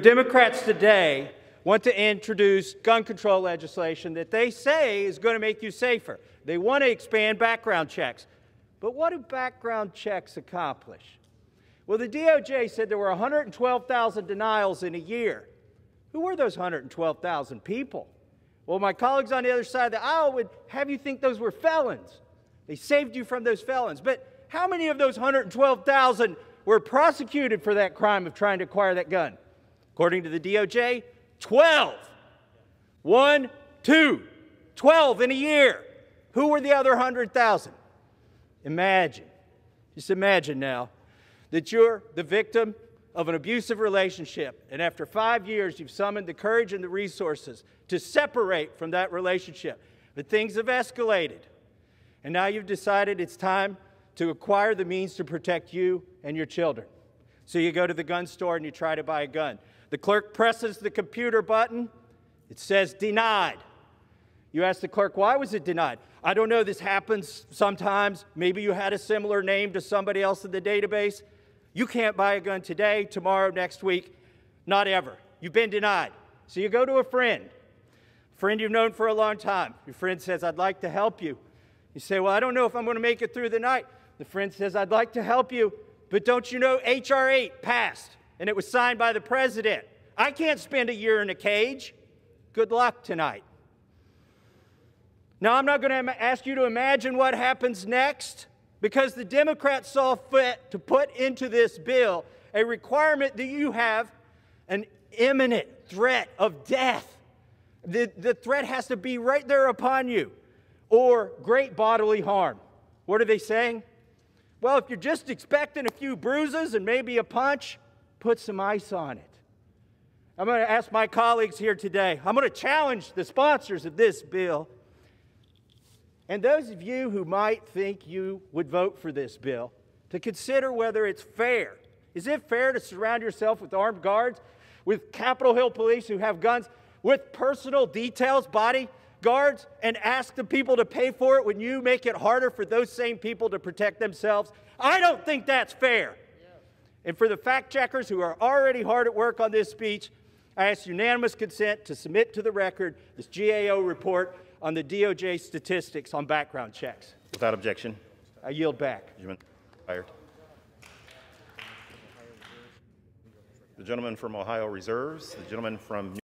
Democrats today want to introduce gun control legislation that they say is going to make you safer. They want to expand background checks. But what do background checks accomplish? Well, the DOJ said there were 112,000 denials in a year. Who were those 112,000 people? Well, my colleagues on the other side of the aisle would have you think those were felons. They saved you from those felons. But how many of those 112,000 were prosecuted for that crime of trying to acquire that gun? According to the DOJ, 12. 1, 2, 12 in a year. Who were the other 100,000? Imagine, just imagine now, that you're the victim of an abusive relationship, and after 5 years, you've summoned the courage and the resources to separate from that relationship. But things have escalated, and now you've decided it's time to acquire the means to protect you and your children. So you go to the gun store and you try to buy a gun. The clerk presses the computer button. It says denied. You ask the clerk, why was it denied? I don't know, this happens sometimes. Maybe you had a similar name to somebody else in the database. You can't buy a gun today, tomorrow, next week, not ever. You've been denied. So you go to a friend you've known for a long time. Your friend says, I'd like to help you. You say, well, I don't know if I'm going to make it through the night. The friend says, I'd like to help you, but don't you know H.R. 8 passed, and it was signed by the president. I can't spend a year in a cage. Good luck tonight. Now, I'm not going to ask you to imagine what happens next, because the Democrats saw fit to put into this bill a requirement that you have an imminent threat of death. The threat has to be right there upon you, or great bodily harm. What are they saying? Well, if you're just expecting a few bruises and maybe a punch, put some ice on it. I'm going to ask my colleagues here today. I'm going to challenge the sponsors of this bill. And those of you who might think you would vote for this bill, to consider whether it's fair. Is it fair to surround yourself with armed guards, with Capitol Hill police who have guns, with personal details, bodyguards, and ask the people to pay for it when you make it harder for those same people to protect themselves? I don't think that's fair. And for the fact checkers who are already hard at work on this speech, I ask unanimous consent to submit to the record this GAO report on the DOJ statistics on background checks. Without objection. I yield back. Fired. The gentleman from Ohio reserves. The gentleman from